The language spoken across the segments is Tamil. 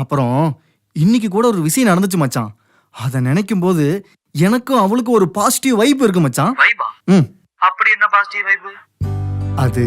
அப்புறம் இன்னைக்கு கூட ஒரு விஷயம் நடந்துச்சு மச்சான். அதை நினைக்கும் போது எனக்கும் அவளுக்கு ஒரு பாசிட்டிவ் வைப் இருக்கு மச்சான். வைபா? ம் அப்படி என்ன பாசிட்டிவ் வைப்? அது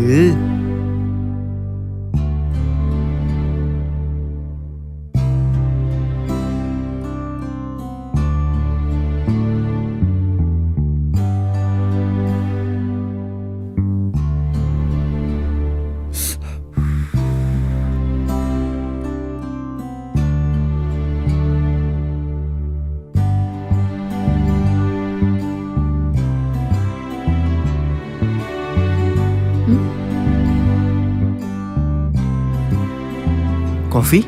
காஃபி.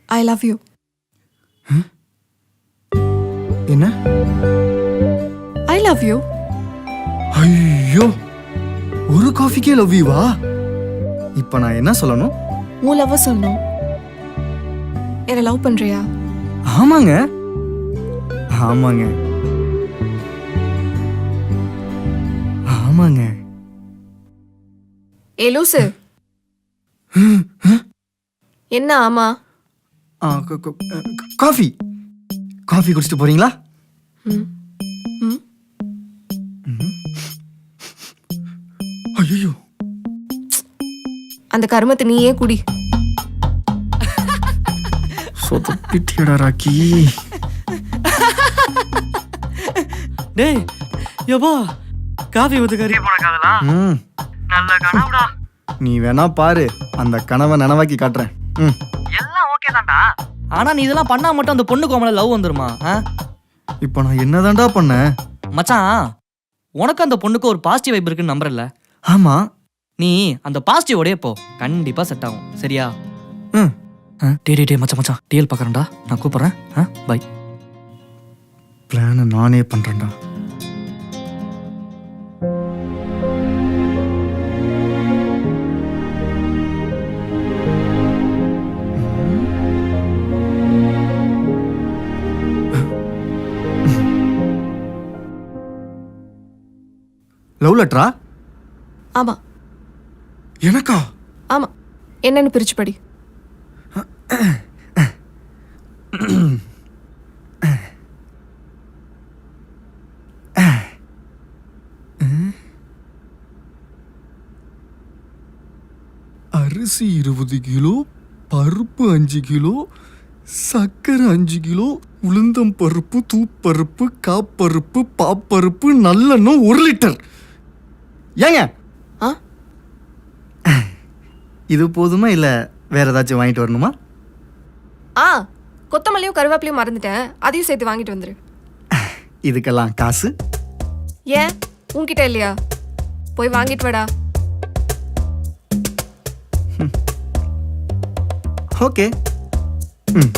I love you. என்ன? I love you. ஐயோ, ஒரு காஃபிக்கே லவ் யூவா? இப்ப நான் என்ன சொல்லணும்? உன் லவ் சொல்லணும். என்ன லவ் பண்றியா? ஆமாங்க ஆமாங்க ஆமாங்க. ஏ லூசு. என்ன ஆமா? காஃபி காஃபி குடிச்சிட்டு போறீங்களா? ம் ம் ஐயோ, அந்த கருமத்தை நீயே குடி. சொதப்பிட்டியடா ராக்கி. டேய் யப்பா, காஃபி ஊத்துக்காரி போன காதலாம் ம் நல்ல கனவுடா. நீ வேணா பாரு, அந்த கனவை நனவாக்கி காட்டுறேன். ம் எல்லாம் ஓகே தான்டா. ஆனா நீ இதெல்லாம் பண்ணா மட்டும் அந்த பொண்ணு கோமல லவ் வந்துருமா? இப்போ நான் என்னதான்டா பண்ணேன்? மச்சான், உனக்கு அந்த பொண்ணுக்கு ஒரு பாசிட்டிவ் வைப் இருக்குன்னு நம்புறல? ஆமா. நீ அந்த பாசிட்டிவோடய போ, கண்டிப்பா செட் ஆகும். சரியா? ம் டே மச்சான் டிஎல் பார்க்கறேன்டா, நான் கூப்பிட்றேன். பை. பிளானை நானே பண்றேன்டா. லவ் லெட்டரா? ஆமா எனக்கா? ஆமா. என்னன்னு பிரிச்சு படி. அரிசி 20 கிலோ, பருப்பு 5 கிலோ, சக்கரை 5 கிலோ, உளுந்தம் பருப்பு, தூப்பருப்பு, காப்பருப்பு, பாப்பருப்பு, நல்லெண்ணெய் 1 லிட்டர். ஏங்க ஆ இது போதுமா இல்ல வேற ஏதாச்சும் வாங்கிட்டு வரணுமா? கொத்தமல்லியும் கருவேப்பிலையும் மறந்துட்டேன், அதையும் சேர்த்து வாங்கிட்டு வந்துரு. இதுக்கெல்லாம் காசு? ஏன் உன்கிட்ட இல்லையா? போய் வாங்கிட்டு வாடா. ஓகே. ம்